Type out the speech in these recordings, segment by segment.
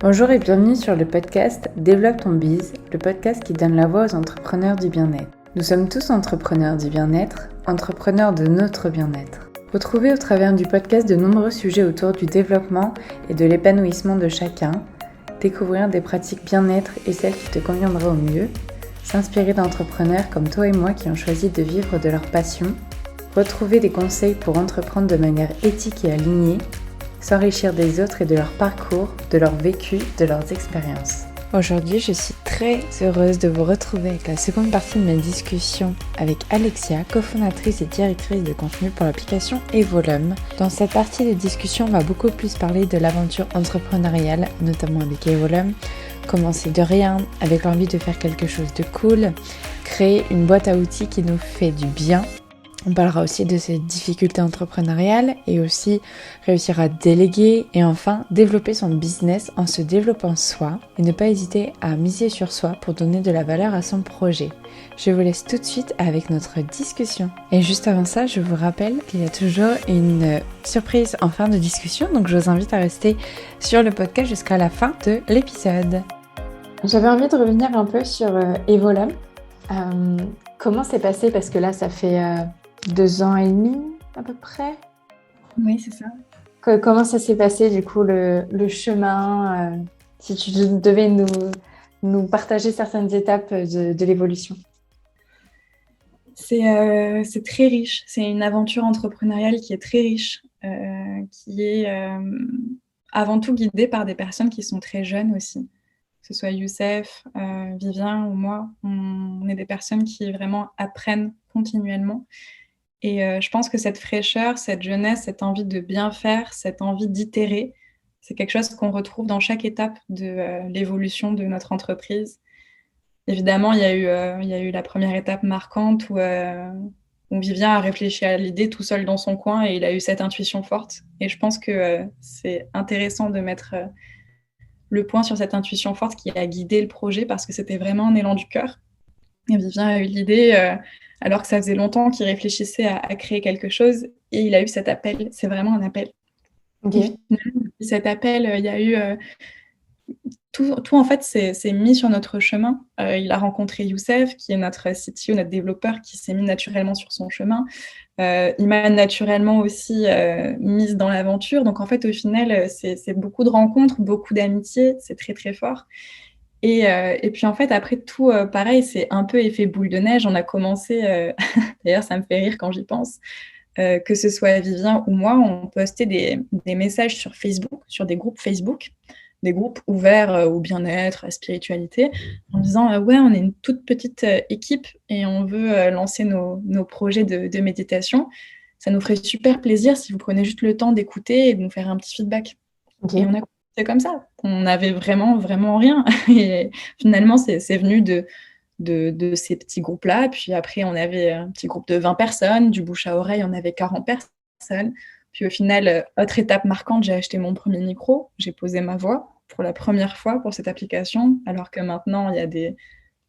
Bonjour et bienvenue sur le podcast Développe ton biz, le podcast qui donne la voix aux entrepreneurs du bien-être. Nous sommes tous entrepreneurs du bien-être, entrepreneurs de notre bien-être. Retrouvez au travers du podcast de nombreux sujets autour du développement et de l'épanouissement de chacun, découvrir des pratiques bien-être et celles qui te conviendraient au mieux, s'inspirer d'entrepreneurs comme toi et moi qui ont choisi de vivre de leur passion, retrouver des conseils pour entreprendre de manière éthique et alignée, s'enrichir des autres et de leur parcours, de leur vécu, de leurs expériences. Aujourd'hui, je suis très heureuse de vous retrouver avec la seconde partie de mes discussions avec Alexia, cofondatrice et directrice de contenu pour l'application Evolum. Dans cette partie de discussion, on va beaucoup plus parler de l'aventure entrepreneuriale, notamment avec Evolum, commencer de rien, avec l'envie de faire quelque chose de cool, créer une boîte à outils qui nous fait du bien. On parlera aussi de ses difficultés entrepreneuriales et aussi réussir à déléguer et enfin développer son business en se développant soi et ne pas hésiter à miser sur soi pour donner de la valeur à son projet. Je vous laisse tout de suite avec notre discussion. Et juste avant ça, je vous rappelle qu'il y a toujours une surprise en fin de discussion, donc je vous invite à rester sur le podcast jusqu'à la fin de l'épisode. J'avais envie de revenir un peu sur Evolum. Comment c'est passé? Parce que là, ça fait 2 ans et demi à peu près. Oui, c'est ça. Comment ça s'est passé du coup le chemin si tu devais nous partager certaines étapes de l'évolution. C'est très riche. C'est une aventure entrepreneuriale qui est très riche, qui est avant tout guidée par des personnes qui sont très jeunes aussi. Que ce soit Youssef, Vivien ou moi, on est des personnes qui vraiment apprennent continuellement. Et je pense que cette fraîcheur, cette jeunesse, cette envie de bien faire, cette envie d'itérer, c'est quelque chose qu'on retrouve dans chaque étape de l'évolution de notre entreprise. Évidemment, il y a eu la première étape marquante où Vivien a réfléchi à l'idée tout seul dans son coin et il a eu cette intuition forte. Et je pense que c'est intéressant de mettre le point sur cette intuition forte qui a guidé le projet parce que c'était vraiment un élan du cœur. Et Vivien a eu l'idée alors que ça faisait longtemps qu'il réfléchissait à créer quelque chose et il a eu cet appel. C'est vraiment un appel. Okay. Et finalement, cet appel, il y a eu... Tout en fait, c'est mis sur notre chemin. Il a rencontré Youssef, qui est notre CTO, notre développeur, qui s'est mis naturellement sur son chemin. Il m'a naturellement aussi mise dans l'aventure. Donc, en fait, au final, c'est beaucoup de rencontres, beaucoup d'amitié. C'est très, très fort. Et puis, en fait, après tout, pareil, c'est un peu effet boule de neige. On a commencé... D'ailleurs, ça me fait rire quand j'y pense. Que ce soit Vivien ou moi, on postait des messages sur Facebook, sur des groupes Facebook, des groupes ouverts au bien-être, à la spiritualité, en disant ouais, on est une toute petite équipe et on veut lancer nos projets de méditation. Ça nous ferait super plaisir si vous prenez juste le temps d'écouter et de nous faire un petit feedback. Okay. Et on a commencé comme ça. On n'avait vraiment, vraiment rien. Et finalement, c'est venu de ces petits groupes-là. Puis après, on avait un petit groupe de 20 personnes. Du bouche à oreille, on avait 40 personnes. Puis au final, autre étape marquante, j'ai acheté mon premier micro. J'ai posé ma voix pour la première fois pour cette application, alors que maintenant, il y a des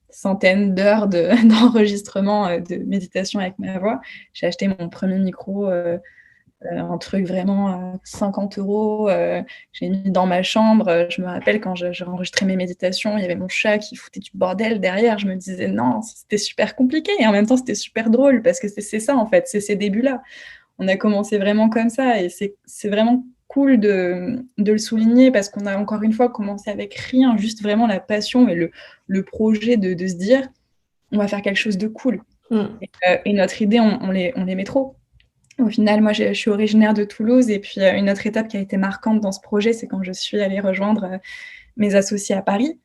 centaines d'heures d'enregistrement de méditation avec ma voix. J'ai acheté mon premier micro, un truc vraiment 50 €. J'ai mis dans ma chambre. Je me rappelle quand j'ai enregistré mes méditations, il y avait mon chat qui foutait du bordel derrière. Je me disais non, c'était super compliqué. Et en même temps, c'était super drôle parce que c'est ça, en fait, c'est ces débuts-là. On a commencé vraiment comme ça et c'est vraiment cool de le souligner parce qu'on a encore une fois commencé avec rien, juste vraiment la passion et le projet de se dire on va faire quelque chose de cool. Et notre idée, on l'aimait trop. Au final, moi, je suis originaire de Toulouse et puis une autre étape qui a été marquante dans ce projet, c'est quand je suis allée rejoindre mes associés à Paris.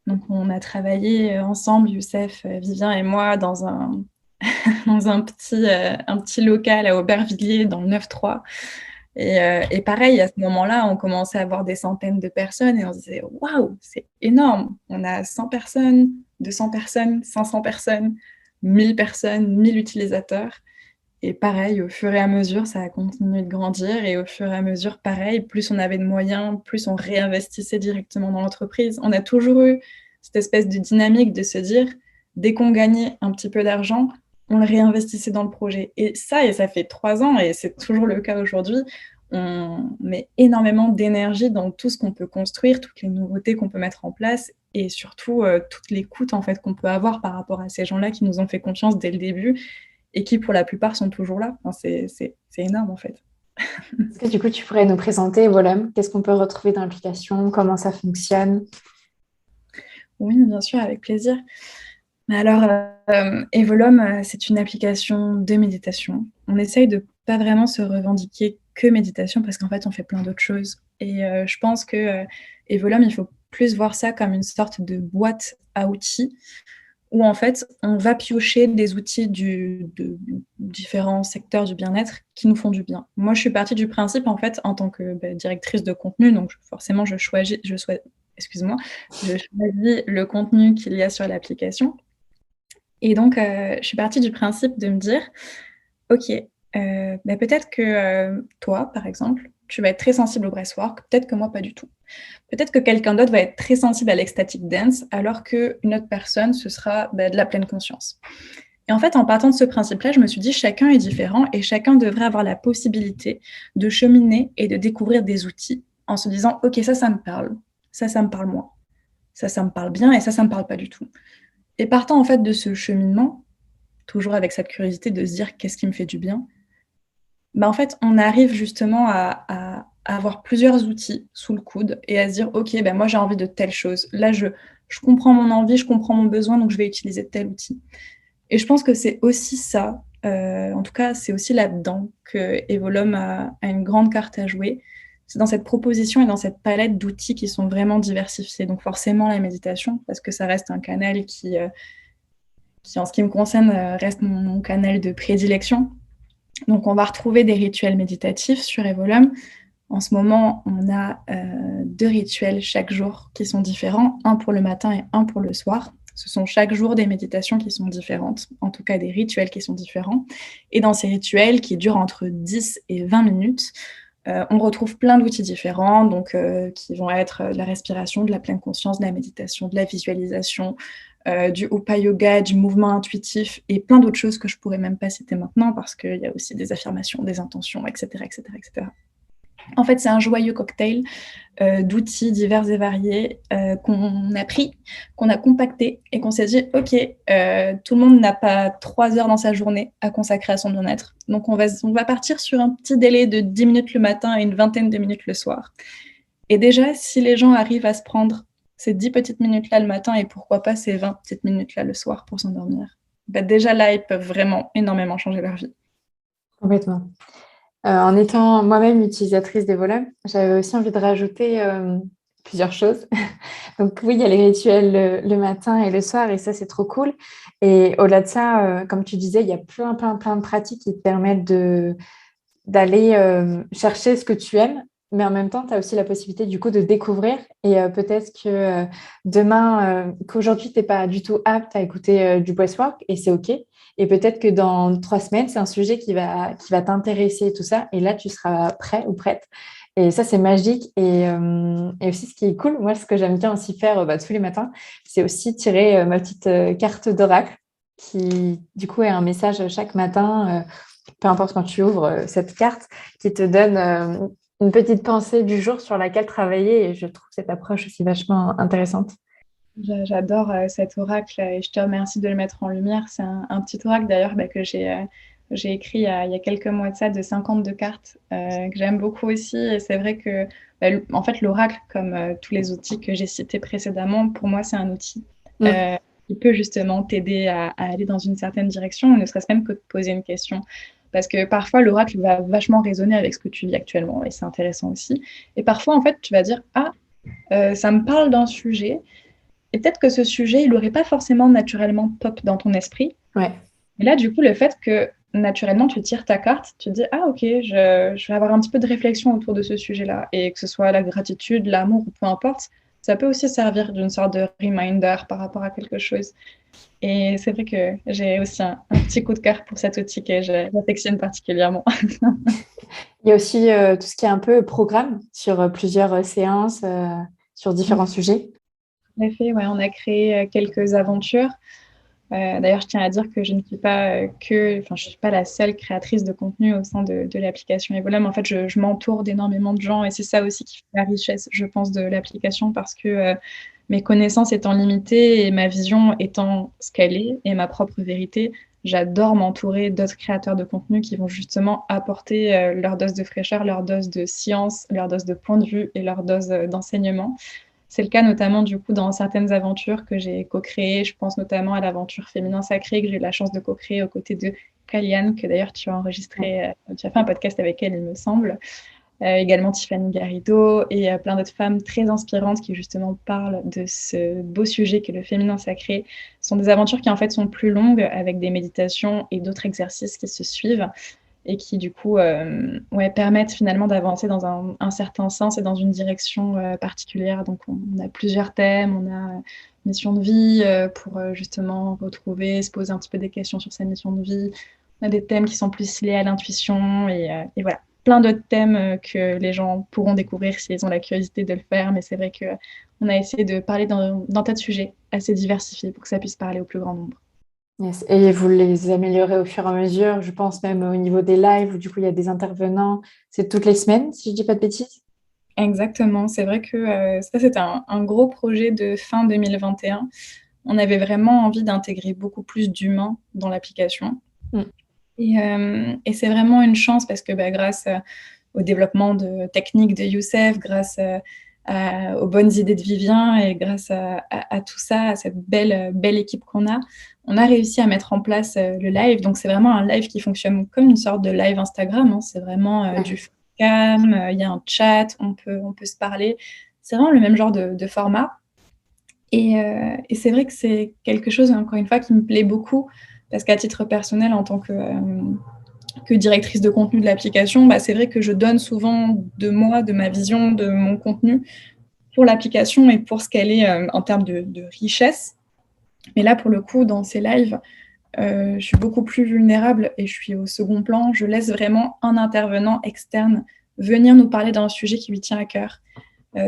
Donc, on a travaillé ensemble, Youssef, Vivien et moi, dans un petit local à Aubervilliers, dans le 9-3. Et pareil, à ce moment-là, on commençait à avoir des centaines de personnes et on se disait « Waouh, c'est énorme ! On a 100 personnes, 200 personnes, 500 personnes, 1000 personnes, 1000 utilisateurs. » Et pareil, au fur et à mesure, ça a continué de grandir. Et au fur et à mesure, pareil, plus on avait de moyens, plus on réinvestissait directement dans l'entreprise. On a toujours eu cette espèce de dynamique de se dire, dès qu'on gagnait un petit peu d'argent, on le réinvestissait dans le projet. Et ça fait 3 ans, et c'est toujours le cas aujourd'hui, on met énormément d'énergie dans tout ce qu'on peut construire, toutes les nouveautés qu'on peut mettre en place et surtout toute l'écoute en fait qu'on peut avoir par rapport à ces gens-là qui nous ont fait confiance dès le début et qui pour la plupart sont toujours là. Enfin, c'est énorme en fait. Est-ce que du coup, tu pourrais nous présenter Evolum? Qu'est-ce qu'on peut retrouver dans l'application? Comment ça fonctionne? Oui, bien sûr, avec plaisir. Alors, Evolum, c'est une application de méditation. On essaye de pas vraiment se revendiquer que méditation parce qu'en fait, on fait plein d'autres choses et je pense que, Evolum, il faut plus voir ça comme une sorte de boîte à outils où en fait, on va piocher des outils de différents secteurs du bien-être qui nous font du bien. Moi, je suis partie du principe, en fait, en tant que, directrice de contenu, donc forcément, je choisis le contenu qu'il y a sur l'application et donc je suis partie du principe de me dire: «OK, peut-être que, toi, par exemple, tu vas être très sensible au breathwork, peut-être que moi, pas du tout. Peut-être que quelqu'un d'autre va être très sensible à l'ecstatic dance, alors qu'une autre personne, ce sera, de la pleine conscience». Et en fait, en partant de ce principe-là, je me suis dit: «Chacun est différent et chacun devrait avoir la possibilité de cheminer et de découvrir des outils en se disant: "OK, ça me parle. Ça me parle moins. Ça me parle bien et ça me parle pas du tout"». Et partant en fait de ce cheminement, toujours avec cette curiosité de se dire: «Qu'est-ce qui me fait du bien?», en fait, on arrive justement à avoir plusieurs outils sous le coude et à se dire: «OK, moi j'ai envie de telle chose. Là, je comprends mon envie, je comprends mon besoin, donc je vais utiliser tel outil». Et je pense que c'est aussi ça, en tout cas, c'est aussi là-dedans qu'Evolum a une grande carte à jouer. C'est dans cette proposition et dans cette palette d'outils qui sont vraiment diversifiés. Donc forcément la méditation, parce que ça reste un canal qui en ce qui me concerne, reste mon canal de prédilection. Donc on va retrouver des rituels méditatifs sur Evolum. En ce moment, on a 2 rituels chaque jour qui sont différents, un pour le matin et un pour le soir. Ce sont chaque jour des méditations qui sont différentes, en tout cas des rituels qui sont différents. Et dans ces rituels qui durent entre 10 et 20 minutes, on retrouve plein d'outils différents, donc qui vont être de la respiration, de la pleine conscience, de la méditation, de la visualisation, du Upa Yoga, du mouvement intuitif et plein d'autres choses que je pourrais même pas citer maintenant parce qu'il y a aussi des affirmations, des intentions, et cetera, et cetera, et cetera. En fait, c'est un joyeux cocktail d'outils divers et variés qu'on a pris, qu'on a compacté et qu'on s'est dit: «OK, tout le monde n'a pas 3 heures dans sa journée à consacrer à son bien-être. Donc on va partir sur un petit délai de 10 minutes le matin et une vingtaine de minutes le soir». Et déjà, si les gens arrivent à se prendre ces 10 petites minutes-là le matin et pourquoi pas ces 20 petites minutes-là le soir pour s'endormir, déjà là, ils peuvent vraiment énormément changer leur vie. Complètement. En étant moi-même utilisatrice d'Evolum, j'avais aussi envie de rajouter, plusieurs choses. Donc oui, il y a les rituels le matin et le soir et ça, c'est trop cool et au-delà de ça, comme tu disais, il y a plein, plein, plein de pratiques qui te permettent d'aller, chercher ce que tu aimes, mais en même temps, tu as aussi la possibilité du coup de découvrir et peut-être que, demain, qu'aujourd'hui tu es pas du tout apte à écouter, du breathwork et c'est OK et peut-être que dans 3 semaines, c'est un sujet qui va t'intéresser et tout ça et là, tu seras prêt ou prête et ça, c'est magique et aussi ce qui est cool, moi, ce que j'aime bien aussi faire, tous les matins, c'est aussi tirer, ma petite, carte d'oracle qui, du coup, est un message chaque matin, peu importe quand tu ouvres cette carte, qui te donne une petite pensée du jour sur laquelle travailler. Et je trouve cette approche aussi vachement intéressante. J'adore cet oracle et je te remercie de le mettre en lumière. C'est un petit oracle d'ailleurs que j'ai écrit il y a quelques mois de ça, de 52 cartes, que j'aime beaucoup aussi. Et c'est vrai que, en fait, l'oracle, comme tous les outils que j'ai cités précédemment, pour moi, c'est un outil qui peut justement t'aider à aller dans une certaine direction, ne serait-ce même que de poser une question. Parce que parfois, l'oracle va vachement résonner avec ce que tu vis actuellement et c'est intéressant aussi. Et parfois, en fait, tu vas dire: «Ah, ça me parle d'un sujet». Et peut-être que ce sujet, il n'aurait pas forcément naturellement pop dans ton esprit. Ouais. Et là, du coup, le fait que naturellement, tu tires ta carte, tu te dis: «Ah OK, je vais avoir un petit peu de réflexion autour de ce sujet-là». Et que ce soit la gratitude, l'amour ou peu importe, ça peut aussi servir d'une sorte de reminder par rapport à quelque chose. Et c'est vrai que j'ai aussi un petit coup de cœur pour cet outil que j'affectionne particulièrement. Il y a aussi tout ce qui est un peu programme sur plusieurs séances, sur différents sujets. En effet, ouais, on a créé quelques aventures. D'ailleurs, je tiens à dire que je ne suis pas je suis pas la seule créatrice de contenu au sein de l'application Evolum. En fait, je m'entoure d'énormément de gens et c'est ça aussi qui fait la richesse, je pense, de l'application parce que mes connaissances étant limitées et ma vision étant ce qu'elle est et ma propre vérité, j'adore m'entourer d'autres créateurs de contenu qui vont justement apporter leur dose de fraîcheur, leur dose de science, leur dose de point de vue et leur dose d'enseignement. C'est le cas notamment du coup dans certaines aventures que j'ai co-créées. Je pense notamment à l'aventure Féminin Sacré que j'ai eu la chance de co-créer aux côtés de Kaliane, que d'ailleurs tu as enregistré, tu as fait un podcast avec elle, il me semble. Également Tiffany Garrido et plein d'autres femmes très inspirantes qui justement parlent de ce beau sujet qu'est le féminin sacré. Ce sont des aventures qui en fait sont plus longues avec des méditations et d'autres exercices qui se suivent et qui du coup permettent finalement d'avancer dans un certain sens et dans une direction particulière. Donc on a plusieurs thèmes, on a mission de vie pour justement retrouver, se poser un petit peu des questions sur sa mission de vie. On a des thèmes qui sont plus liés à l'intuition et voilà, plein d'autres thèmes que les gens pourront découvrir s'ils ont la curiosité de le faire. Mais c'est vrai qu'on a essayé de parler d'un tas de sujets assez diversifiés pour que ça puisse parler au plus grand nombre. Yes. Et vous les améliorez au fur et à mesure, je pense même au niveau des lives, où du coup il y a des intervenants. C'est toutes les semaines, si je dis pas de bêtises? Exactement, c'est vrai que ça c'était un gros projet de fin 2021. On avait vraiment envie d'intégrer beaucoup plus d'humains dans l'application. Et c'est vraiment une chance parce que grâce au développement de techniques de Youssef, grâce aux bonnes idées de Vivien et grâce à tout ça, à cette belle équipe qu'on a, on a réussi à mettre en place le live. Donc c'est vraiment un live qui fonctionne comme une sorte de live Instagram, hein. C'est vraiment du cam, il y a un chat, on peut se parler. C'est vraiment le même genre de format. Et c'est vrai que c'est quelque chose, encore une fois, qui me plaît beaucoup parce qu'à titre personnel, en tant que directrice de contenu de l'application, c'est vrai que je donne souvent de moi, de ma vision, de mon contenu pour l'application et pour ce qu'elle est en termes de richesse. Mais là, pour le coup, dans ces lives, je suis beaucoup plus vulnérable et je suis au second plan. Je laisse vraiment un intervenant externe venir nous parler d'un sujet qui lui tient à cœur.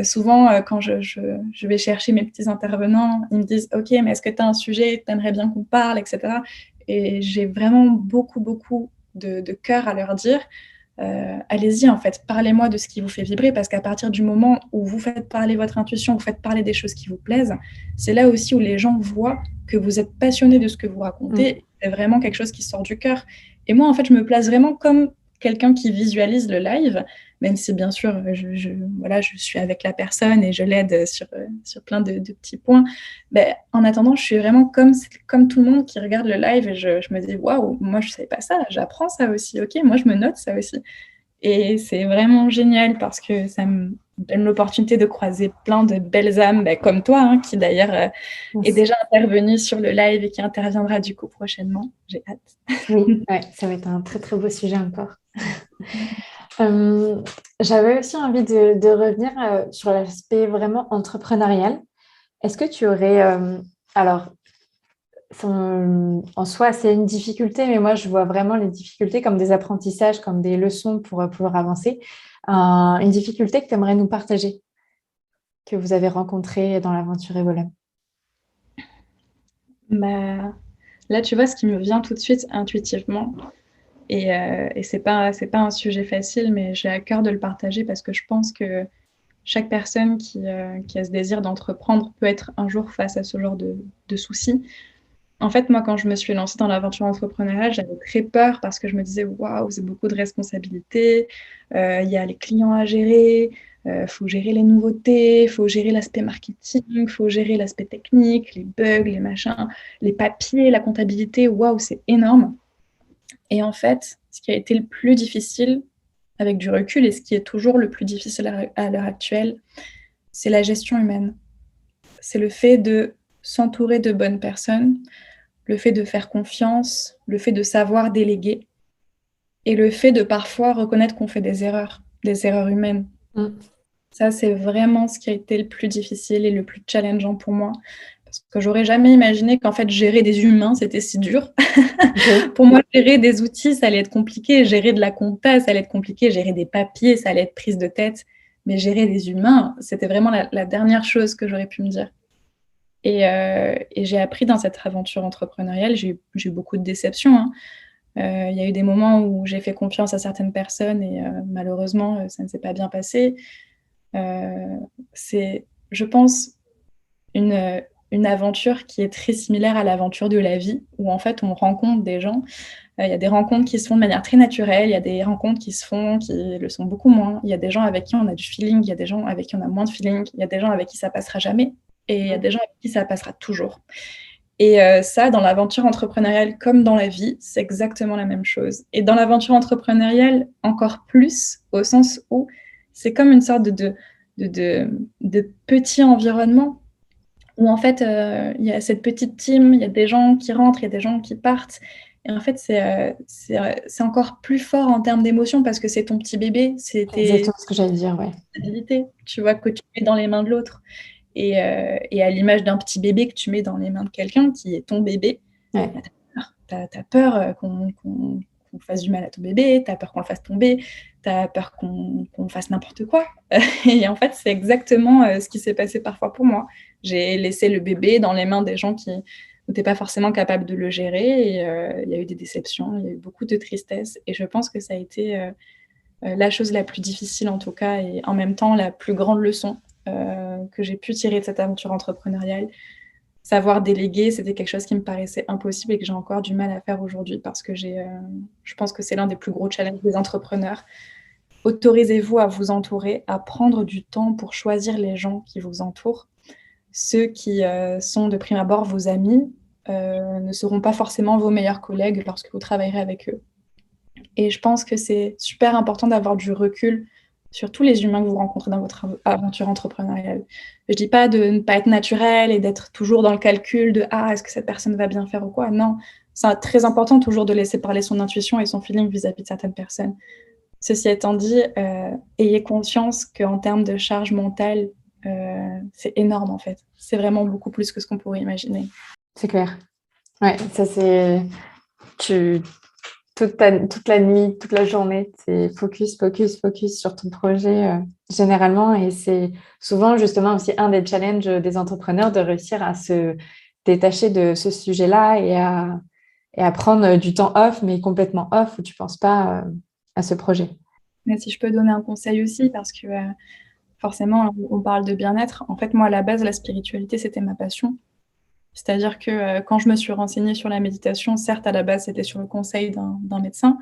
Souvent, quand je vais chercher mes petits intervenants, ils me disent « Ok, mais est-ce que tu as un sujet, tu aimerais bien qu'on parle, etc. » Et j'ai vraiment beaucoup de cœur à leur dire allez-y, en fait, parlez-moi de ce qui vous fait vibrer, parce qu'à partir du moment où vous faites parler votre intuition, vous faites parler des choses qui vous plaisent, c'est là aussi où les gens voient que vous êtes passionné de ce que vous racontez. C'est vraiment quelque chose qui sort du cœur. Et moi, en fait, je me place vraiment comme quelqu'un qui visualise le live, même si bien sûr, je suis avec la personne et je l'aide sur plein de petits points. En attendant, je suis vraiment comme tout le monde qui regarde le live et je me dis, waouh, moi je ne savais pas ça, j'apprends ça aussi, ok, moi je me note ça aussi. Et c'est vraiment génial parce que ça me donne l'opportunité de croiser plein de belles âmes, comme toi, hein, qui d'ailleurs est déjà intervenue sur le live et qui interviendra du coup prochainement. J'ai hâte. Oui, ouais, ça va être un très très beau sujet encore. J'avais aussi envie de revenir sur l'aspect vraiment entrepreneurial. Est-ce que tu aurais, alors, en soi, c'est une difficulté, mais moi, je vois vraiment les difficultés comme des apprentissages, comme des leçons pour pouvoir avancer. Une difficulté que tu aimerais nous partager, que vous avez rencontrée dans l'aventure Evolum. Là, tu vois, ce qui me vient tout de suite intuitivement, et c'est pas un sujet facile, mais j'ai à cœur de le partager parce que je pense que chaque personne qui a ce désir d'entreprendre peut être un jour face à ce genre de soucis. En fait, moi, quand je me suis lancée dans l'aventure entrepreneuriale, j'avais très peur parce que je me disais, waouh, c'est beaucoup de responsabilités, il y a les clients à gérer, faut gérer les nouveautés, faut gérer l'aspect marketing, faut gérer l'aspect technique, les bugs, les machins, les papiers, la comptabilité, waouh, c'est énorme. Et en fait, ce qui a été le plus difficile, avec du recul, et ce qui est toujours le plus difficile à l'heure actuelle, c'est la gestion humaine. C'est le fait de s'entourer de bonnes personnes, le fait de faire confiance, le fait de savoir déléguer, et le fait de parfois reconnaître qu'on fait des erreurs humaines. Ça, c'est vraiment ce qui a été le plus difficile et le plus challengeant pour moi. Parce que j'aurais jamais imaginé qu'en fait, gérer des humains, c'était si dur. Pour moi, gérer des outils, ça allait être compliqué. Gérer de la compta, ça allait être compliqué. Gérer des papiers, ça allait être prise de tête. Mais gérer des humains, c'était vraiment la dernière chose que j'aurais pu me dire. Et j'ai appris dans cette aventure entrepreneuriale, j'ai eu beaucoup de déceptions, hein. Il y a eu des moments où j'ai fait confiance à certaines personnes et malheureusement, ça ne s'est pas bien passé. C'est, je pense, une aventure qui est très similaire à l'aventure de la vie, où en fait on rencontre des gens. Il y a des rencontres qui se font de manière très naturelle, il y a des rencontres qui se font, qui le sont beaucoup moins. Il y a des gens avec qui on a du feeling, il y a des gens avec qui on a moins de feeling, il y a des gens avec qui ça passera jamais, et il y a des gens avec qui ça passera toujours. Et ça, dans l'aventure entrepreneuriale comme dans la vie, c'est exactement la même chose. Et dans l'aventure entrepreneuriale, encore plus, au sens où c'est comme une sorte de petit environnement où en fait, il y a cette petite team, il y a des gens qui rentrent, il y a des gens qui partent. Et en fait, c'est encore plus fort en termes d'émotion parce que c'est ton petit bébé, c'est C'est tes exactement ce que j'allais dire, ouais. responsabilités, tu vois, que tu mets dans les mains de l'autre. Et à l'image d'un petit bébé que tu mets dans les mains de quelqu'un qui est ton bébé, Ouais. t'as peur qu'on fasse du mal à ton bébé, t'as peur qu'on le fasse tomber, t'as peur qu'on fasse n'importe quoi. Et en fait, c'est exactement ce qui s'est passé parfois pour moi. J'ai laissé le bébé dans les mains des gens qui n'étaient pas forcément capables de le gérer. Et il y a eu des déceptions, il y a eu beaucoup de tristesse. Et je pense que ça a été la chose la plus difficile en tout cas, et en même temps la plus grande leçon que j'ai pu tirer de cette aventure entrepreneuriale. Savoir déléguer, c'était quelque chose qui me paraissait impossible et que j'ai encore du mal à faire aujourd'hui parce que je pense que c'est l'un des plus gros challenges des entrepreneurs. Autorisez-vous à vous entourer, à prendre du temps pour choisir les gens qui vous entourent. Ceux qui sont de prime abord vos amis ne seront pas forcément vos meilleurs collègues lorsque vous travaillerez avec eux. Et je pense que c'est super important d'avoir du recul sur tous les humains que vous rencontrez dans votre aventure entrepreneuriale. Je dis pas de ne pas être naturel et d'être toujours dans le calcul de ah, est-ce que cette personne va bien faire ou quoi. Non, c'est très important toujours de laisser parler son intuition et son feeling vis-à-vis de certaines personnes. Ceci étant dit, ayez conscience qu'en termes de charge mentale, c'est énorme en fait. C'est vraiment beaucoup plus que ce qu'on pourrait imaginer. C'est clair. Ouais, ça c'est... Tu... toute la nuit, toute la journée, c'est focus, focus, focus sur ton projet généralement. Et c'est souvent justement aussi un des challenges des entrepreneurs de réussir à se détacher de ce sujet-là et à prendre du temps off, mais complètement off, où tu ne penses pas à ce projet. Mais si je peux donner un conseil aussi, parce que forcément, on parle de bien-être. En fait, moi, à la base, la spiritualité, c'était ma passion. C'est-à-dire que quand je me suis renseignée sur la méditation, certes, à la base, c'était sur le conseil d'un médecin.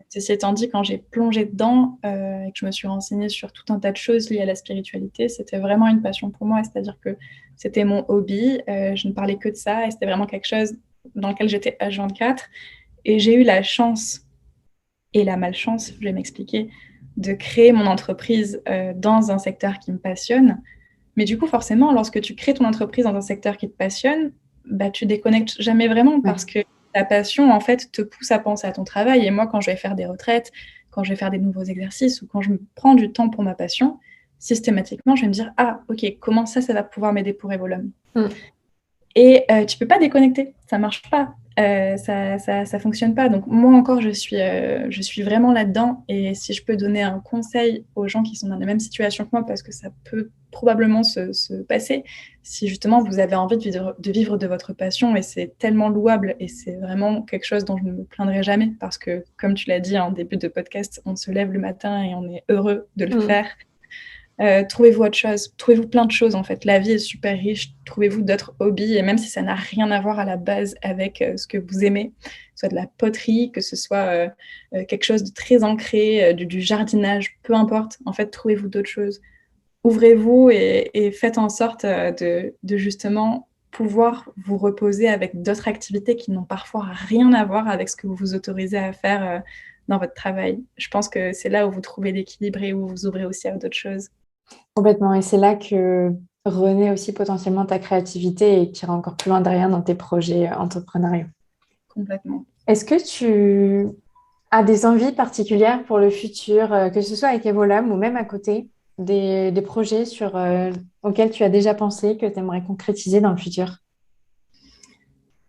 Ceci étant dit, quand j'ai plongé dedans et que je me suis renseignée sur tout un tas de choses liées à la spiritualité, c'était vraiment une passion pour moi. C'est-à-dire que c'était mon hobby, je ne parlais que de ça et c'était vraiment quelque chose dans lequel j'étais H24. Et j'ai eu la chance et la malchance, je vais m'expliquer, de créer mon entreprise dans un secteur qui me passionne. Mais du coup, forcément, lorsque tu crées ton entreprise dans un secteur qui te passionne, bah, tu déconnectes jamais vraiment parce que ta passion, en fait, te pousse à penser à ton travail. Et moi, quand je vais faire des retraites, quand je vais faire des nouveaux exercices ou quand je me prends du temps pour ma passion, systématiquement, je vais me dire « Ah, ok, comment ça va pouvoir m'aider pour Evolum ?» Et tu peux pas déconnecter, ça marche pas. Ça fonctionne pas. Donc moi encore, je suis vraiment là-dedans. Et si je peux donner un conseil aux gens qui sont dans la même situation que moi, parce que ça peut probablement se passer, si justement vous avez envie de vivre de votre passion, et c'est tellement louable, et c'est vraiment quelque chose dont je ne me plaindrai jamais, parce que comme tu l'as dit en début de podcast, on se lève le matin et on est heureux de le faire. Trouvez-vous autre chose, trouvez-vous plein de choses en fait. La vie est super riche, trouvez-vous d'autres hobbies, et même si ça n'a rien à voir à la base avec ce que vous aimez, que ce soit de la poterie, que ce soit quelque chose de très ancré, du jardinage, peu importe, en fait, trouvez-vous d'autres choses. Ouvrez-vous et faites en sorte de justement pouvoir vous reposer avec d'autres activités qui n'ont parfois rien à voir avec ce que vous vous autorisez à faire dans votre travail. Je pense que c'est là où vous trouvez l'équilibre et où vous ouvrez aussi à d'autres choses. Complètement. Et c'est là que renaît aussi potentiellement ta créativité et qui ira encore plus loin derrière dans tes projets entrepreneuriaux. Complètement. Est-ce que tu as des envies particulières pour le futur, que ce soit avec Evolum ou même à côté, des projets auxquels tu as déjà pensé, que tu aimerais concrétiser dans le futur?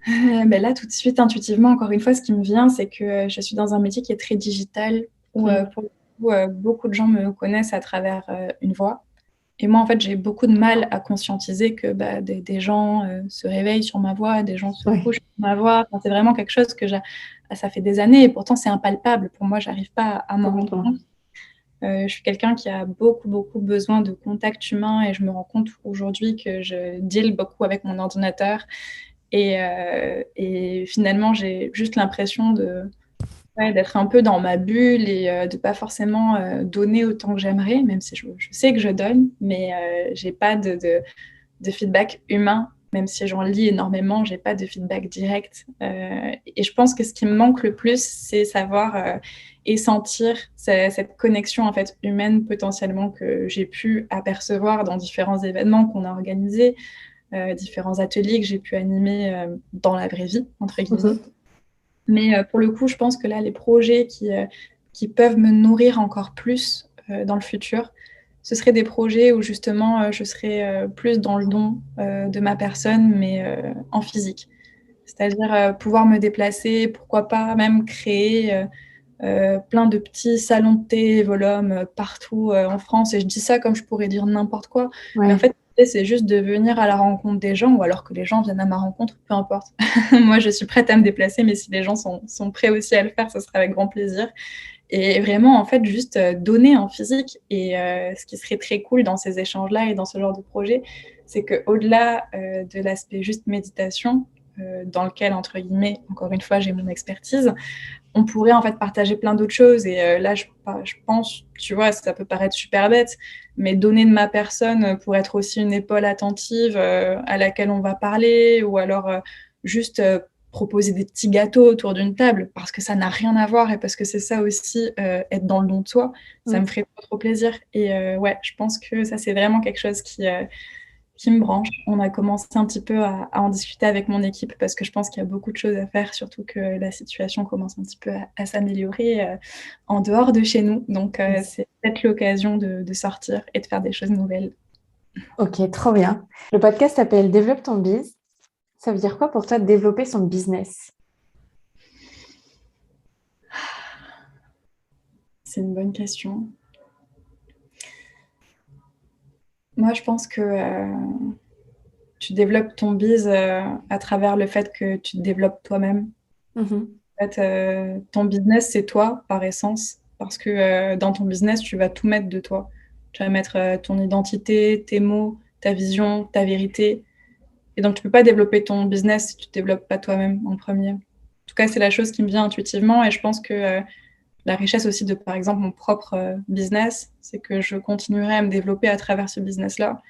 Ben là, tout de suite, intuitivement, encore une fois, ce qui me vient, c'est que je suis dans un métier qui est très digital, où pour le coup, beaucoup de gens me connaissent à travers une voix. Et moi, en fait, j'ai beaucoup de mal à conscientiser que des gens se réveillent sur ma voix, des gens se couchent sur ma voix. Enfin, c'est vraiment quelque chose que ça fait des années et pourtant c'est impalpable. Pour moi, j'arrive pas à m'en rendre compte. Je suis quelqu'un qui a beaucoup, beaucoup besoin de contact humain et je me rends compte aujourd'hui que je deal beaucoup avec mon ordinateur. Et finalement, j'ai juste l'impression d'être un peu dans ma bulle et de pas forcément donner autant que j'aimerais, même si je sais que je donne, mais j'ai pas de feedback humain, même si j'en lis énormément, j'ai pas de feedback direct. Et je pense que ce qui me manque le plus, c'est savoir et sentir cette connexion en fait humaine potentiellement que j'ai pu apercevoir dans différents événements qu'on a organisés, différents ateliers que j'ai pu animer dans la vraie vie, entre guillemets. Mais pour le coup, je pense que là, les projets qui peuvent me nourrir encore plus dans le futur, ce seraient des projets où justement je serais plus dans le don de ma personne, mais en physique. C'est-à-dire pouvoir me déplacer, pourquoi pas même créer plein de petits salons de thé Evolum partout en France. Et je dis ça comme je pourrais dire n'importe quoi. Mais en fait, l'idée, c'est juste de venir à la rencontre des gens ou alors que les gens viennent à ma rencontre, peu importe. Moi, je suis prête à me déplacer, mais si les gens sont prêts aussi à le faire, ce sera avec grand plaisir. Et vraiment, en fait, juste donner en physique. Et ce qui serait très cool dans ces échanges-là et dans ce genre de projet, c'est qu'au-delà de l'aspect juste méditation, dans lequel, entre guillemets, encore une fois, j'ai mon expertise, on pourrait en fait partager plein d'autres choses. Et là, je pense, tu vois, ça peut paraître super bête, mais donner de ma personne pour être aussi une épaule attentive à laquelle on va parler, ou alors juste proposer des petits gâteaux autour d'une table, parce que ça n'a rien à voir et parce que c'est ça aussi, être dans le don de soi, ça me ferait trop plaisir. Et ouais, je pense que ça, c'est vraiment quelque chose qui me branche. On a commencé un petit peu à en discuter avec mon équipe parce que je pense qu'il y a beaucoup de choses à faire, surtout que la situation commence un petit peu à s'améliorer en dehors de chez nous. Donc, c'est peut-être l'occasion de sortir et de faire des choses nouvelles. Ok, trop bien. Le podcast s'appelle Développe ton biz. Ça veut dire quoi pour toi de développer son business? C'est une bonne question. Moi, je pense que tu développes ton biz à travers le fait que tu te développes toi-même. En fait, ton business, c'est toi par essence, parce que dans ton business, tu vas tout mettre de toi. Tu vas mettre ton identité, tes mots, ta vision, ta vérité. Et donc, tu peux pas développer ton business si tu te développes pas toi-même en premier. En tout cas, c'est la chose qui me vient intuitivement. Et je pense que la richesse aussi de, par exemple, mon propre business, c'est que je continuerai à me développer à travers ce business-là.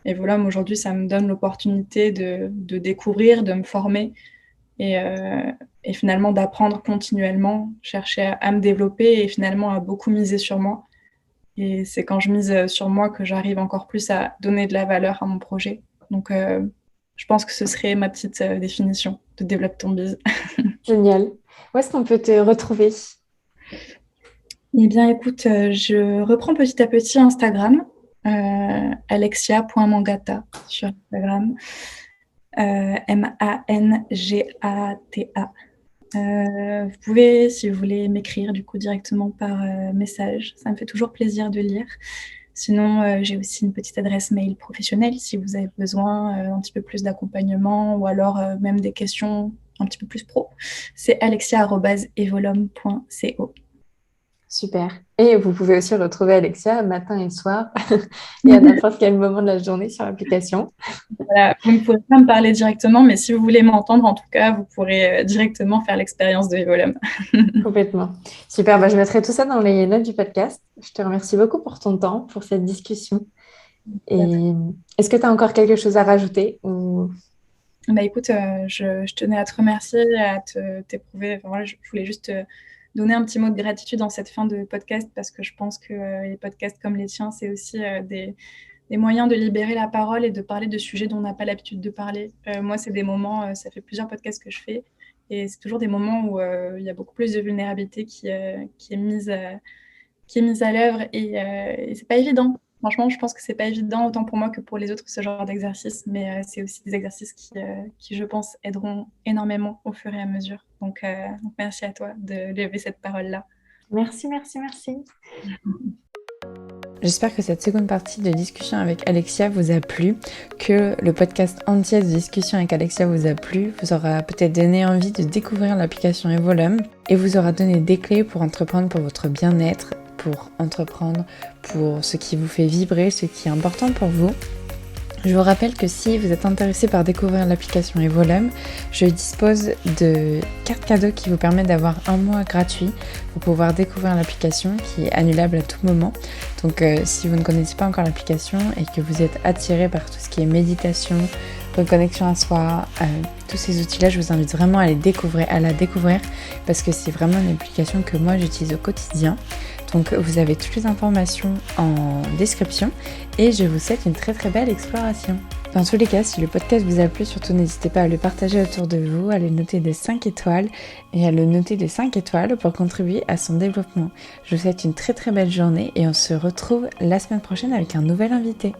Et voilà, aujourd'hui, ça me donne l'opportunité de découvrir, de me former et finalement d'apprendre continuellement, chercher à me développer et finalement à beaucoup miser sur moi. Et c'est quand je mise sur moi que j'arrive encore plus à donner de la valeur à mon projet. Donc, je pense que ce serait ma petite définition de développe ton biz. Génial. Où est-ce qu'on peut te retrouver? Eh bien, écoute, je reprends petit à petit Instagram, alexia.mangata sur Instagram, Mangata. Vous pouvez, si vous voulez, m'écrire du coup directement par message. Ça me fait toujours plaisir de lire. Sinon, j'ai aussi une petite adresse mail professionnelle si vous avez besoin un petit peu plus d'accompagnement ou alors même des questions un petit peu plus pro. C'est alexia@evolum.co. Super. Et vous pouvez aussi retrouver Alexia matin et soir et à n'importe quel moment de la journée sur l'application. Voilà, vous ne pourrez pas me parler directement, mais si vous voulez m'entendre, en tout cas, vous pourrez directement faire l'expérience de Evolum. Complètement. Super. Bah, je mettrai tout ça dans les notes du podcast. Je te remercie beaucoup pour ton temps, pour cette discussion. Et est-ce que tu as encore quelque chose à rajouter ou... Bah écoute, je tenais à te remercier, t'éprouver. Enfin, voilà, je voulais juste donner un petit mot de gratitude en cette fin de podcast parce que je pense que les podcasts comme les tiens, c'est aussi des moyens de libérer la parole et de parler de sujets dont on n'a pas l'habitude de parler. Moi, c'est des moments, ça fait plusieurs podcasts que je fais et c'est toujours des moments où il y a beaucoup plus de vulnérabilité qui est mise à l'œuvre et c'est pas évident. Franchement, je pense que c'est pas évident autant pour moi que pour les autres ce genre d'exercice, mais c'est aussi des exercices qui, je pense, aideront énormément au fur et à mesure. Donc merci à toi de lever cette parole-là. Merci, merci, merci. J'espère que cette seconde partie de discussion avec Alexia vous a plu, que le podcast entier de discussion avec Alexia vous a plu, vous aura peut-être donné envie de découvrir l'application Evolum et vous aura donné des clés pour entreprendre pour votre bien-être, pour entreprendre pour ce qui vous fait vibrer, ce qui est important pour vous. Je vous rappelle que si vous êtes intéressé par découvrir l'application Evolum, je dispose de cartes cadeaux qui vous permettent d'avoir 1 mois gratuit pour pouvoir découvrir l'application qui est annulable à tout moment. Donc si vous ne connaissez pas encore l'application et que vous êtes attiré par tout ce qui est méditation, reconnexion à soi, tous ces outils-là, je vous invite vraiment à la découvrir parce que c'est vraiment une application que moi j'utilise au quotidien. Donc vous avez toutes les informations en description et je vous souhaite une très très belle exploration. Dans tous les cas, si le podcast vous a plu, surtout n'hésitez pas à le partager autour de vous, à le noter de 5 étoiles et à le noter de 5 étoiles pour contribuer à son développement. Je vous souhaite une très très belle journée et on se retrouve la semaine prochaine avec un nouvel invité.